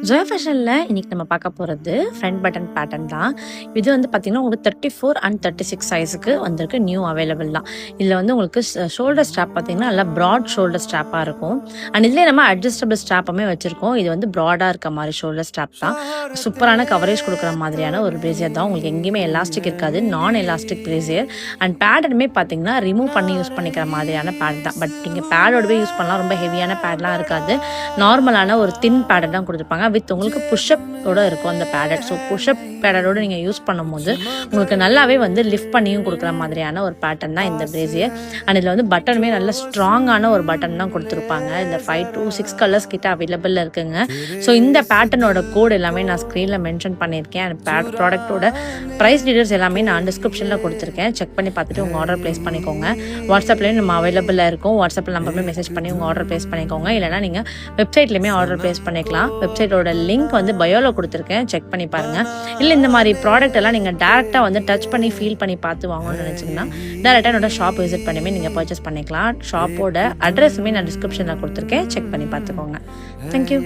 ஜோயா ஃபேஷன்ல இன்னைக்கு நம்ம பார்க்க போறது ஃப்ரண்ட் பட்டன் பேட்டர்ன் தான். இது வந்து பார்த்தீங்கன்னா, உங்களுக்கு 34 அண்ட் 36 சைஸுக்கு வந்திருக்கு. நியூ அவைலபிள் தான். இதில வந்து உங்களுக்கு ஷோல்டர் ஸ்ட்ராப் பார்த்தீங்கன்னா, நல்லா ப்ராட் ஷோல்டர் ஸ்ட்ராப்பா இருக்கும். அண்ட் இதுலயே நம்ம அட்ஜஸ்டபிள் ஸ்ட்ராப்புமே வச்சிருக்கோம். இது வந்து ப்ராடா இருக்க மாரி ஷோல்டர் ஸ்ட்ராப் தான். சூப்பரான கவரேஜ் குடுக்குற மாதிரியான ஒரு பிரேசியர் தான். உங்களுக்கு எங்கேயுமே எலாஸ்டிக் இருக்காது. நான் எலாஸ்டிக் பிரேசியர். அண்ட் பேடனுமே பார்த்தீங்கன்னா, ரிமூவ் பண்ணி யூஸ் பண்ணிக்கிற மாதிரியான பேட் தான். பட் நீங்க பேடோடவே யூஸ் பண்ணலாம். ரொம்ப ஹெவியான பேட்லாம் இருக்காது. நார்மலான ஒரு தின் பேடட் தான் குடுத்துருப்பாங்க. வித் உங்களுக்கு புஷ்அப் ஓட இருக்கும் அந்த பேடட். ஸோ புஷ்அப் பேடடோட நீங்கள் யூஸ் பண்ணும்போது உங்களுக்கு நல்லாவே வந்து லிஃப்ட் பண்ணியும் கொடுக்குற மாதிரியான ஒரு பேட்டர்ன் தான் இந்த பிரேசியர். அண்ட் இதில் வந்து பட்டனுமே நல்ல ஸ்ட்ராங்கான ஒரு பட்டன் தான் கொடுத்துருப்பாங்க. இந்த 5 to 6 கலர்ஸ் கிட்ட அவைலபிள் இருக்குங்க. ஸோ இந்த பேட்டர்னோட கோட் எல்லாமே நான் ஸ்க்ரீனில் மென்ஷன் பண்ணியிருக்கேன். அண்ட் ப்ராடக்ட்டோட ப்ரைஸ் டீடைல்ஸ் எல்லாமே நான் டிஸ்கிரிப்ஷனில் கொடுத்துருக்கேன். செக் பண்ணி பார்த்துட்டு உங்கள் ஆர்டர் ப்ளேஸ் பண்ணிக்கோங்க. வாட்ஸ்அப்லேயும் நம்ம அவைலபிளாக இருக்கும். வாட்ஸ்அப்பில் நம்பருமே மெசேஜ் பண்ணி உங்கள் ஆர்டர் ப்ளேஸ் பண்ணிக்கோங்க. இல்லைனா நீங்கள் வெப்சைட்லேயுமே ஆர்டர் ப்ளேஸ் பண்ணிக்கலாம். வெப்சைட்டோட லிங்க் வந்து பயோவில் கொடுத்துருக்கேன். செக் பண்ணி பாருங்கள். இல்லை இந்த மாதிரி ப்ராடக்ட் எல்லாம் நீங்கள் டேரெக்டாக வந்து டச் பண்ணி ஃபீல் பண்ணி பார்த்து வாங்கணும்னு நினச்சிங்கன்னா டேரெக்டாக என்னோட ஷாப் விசிட் பண்ணியுமே நீங்கள் பர்ச்சேஸ் பண்ணிக்கலாம். ஷாப்போட அட்ரஸுமே நான் டிஸ்கிரிப்ஷனில் கொடுத்துருக்கேன். செக் பண்ணி பார்த்துக்கோங்க. தேங்க்யூ.